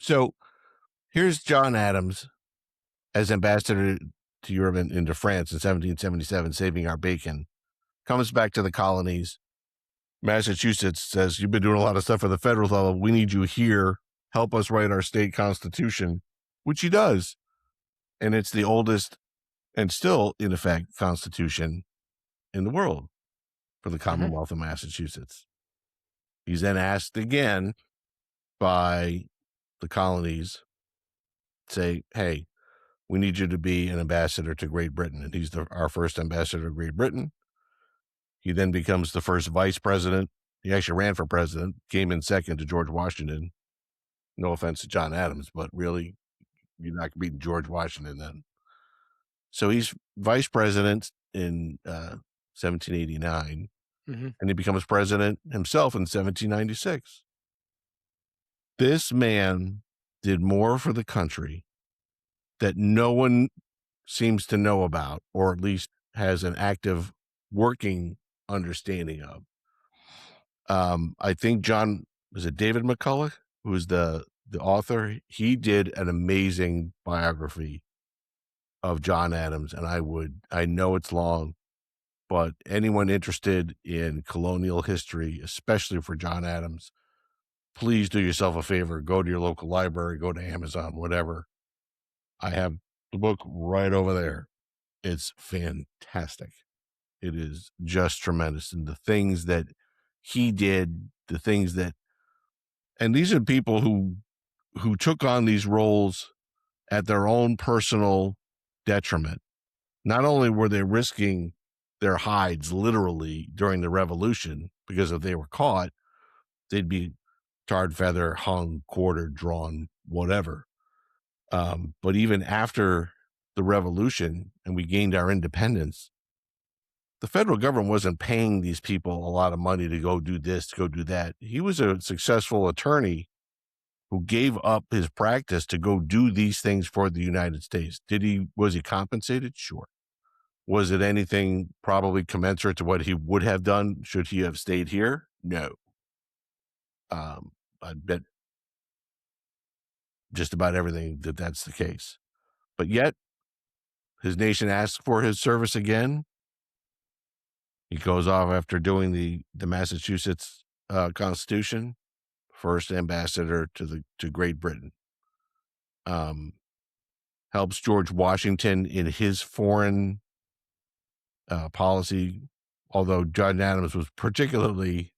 So here's John Adams as ambassador to Europe and into France in 1777, saving our bacon. Comes back to the colonies. Massachusetts says, you've been doing a lot of stuff for the federal level. We need you here. Help us write our state constitution, which he does. And it's the oldest and still, in effect, constitution in the world for the Commonwealth of Massachusetts. He's then asked again by the colonies, say, hey, we need you to be an ambassador to Great Britain. And he's our first ambassador to Great Britain. He then becomes the first vice president. He actually ran for president, came in second to George Washington. No offense to John Adams, but really, you're not beating George Washington then. So he's vice president in 1789, and he becomes president himself in 1796. This man did more for the country that no one seems to know about, or at least has an active working understanding of. I think was it David McCullough, who was the author? He did an amazing biography of John Adams, and I know it's long, but anyone interested in colonial history, especially for John Adams, please do yourself a favor, go to your local library, go to Amazon, whatever. I have the book right over there. It's fantastic. It is just tremendous. And the things that he did, and these are people who took on these roles at their own personal detriment. Not only were they risking their hides literally during the revolution, because if they were caught, they'd be tarred, feather, hung, quartered, drawn, whatever. But even after the revolution and we gained our independence, the federal government wasn't paying these people a lot of money to go do this, to go do that. He was a successful attorney who gave up his practice to go do these things for the United States. Was he compensated? Sure. Was it anything probably commensurate to what he would have done should he have stayed here? No. I bet just about everything that's the case. But yet, his nation asks for his service again. He goes off after doing the Massachusetts Constitution, first ambassador to Great Britain. Helps George Washington in his foreign policy, although John Adams was particularly,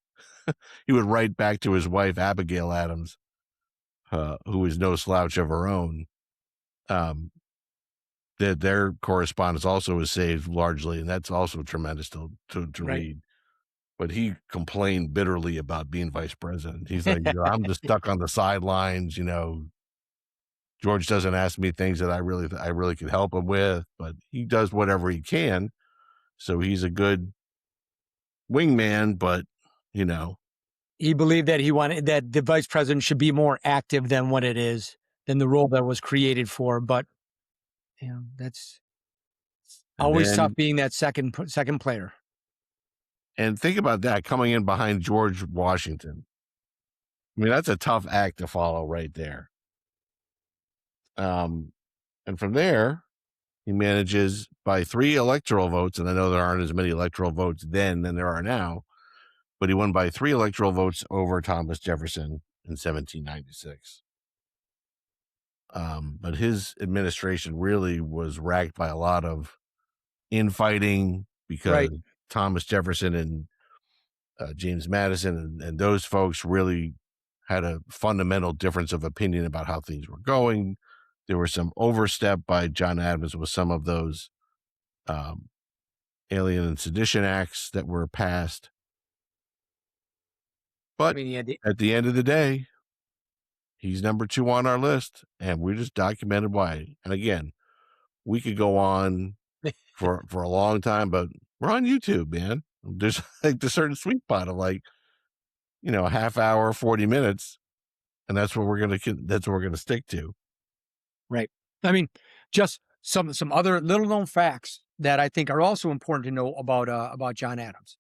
he would write back to his wife, Abigail Adams, who is no slouch of her own, that their correspondence also was saved largely, and that's also tremendous to read. But he complained bitterly about being vice president. He's like, I'm just stuck on the sidelines. George doesn't ask me things that I really could help him with, but he does whatever he can. So he's a good wingman, but he believed that that the vice president should be more active than what it is, than the role that was created for. But that's always tough being that second player. And think about that, coming in behind George Washington. I mean, that's a tough act to follow right there. And from there, he manages by 3 electoral votes, and I know there aren't as many electoral votes then than there are now, but he won by 3 electoral votes over Thomas Jefferson in 1796. But his administration really was racked by a lot of infighting because Thomas Jefferson and James Madison and those folks really had a fundamental difference of opinion about how things were going. There was some overstep by John Adams with some of those Alien and Sedition Acts that were passed. But at the end of the day, he's number 2 on our list, and we just documented why. And again, we could go on for a long time, but we're on YouTube, man. There's like the certain sweet spot of a half hour, 40 minutes, and that's what we're gonna stick to. Right. I mean, just some other little known facts that I think are also important to know about John Adams.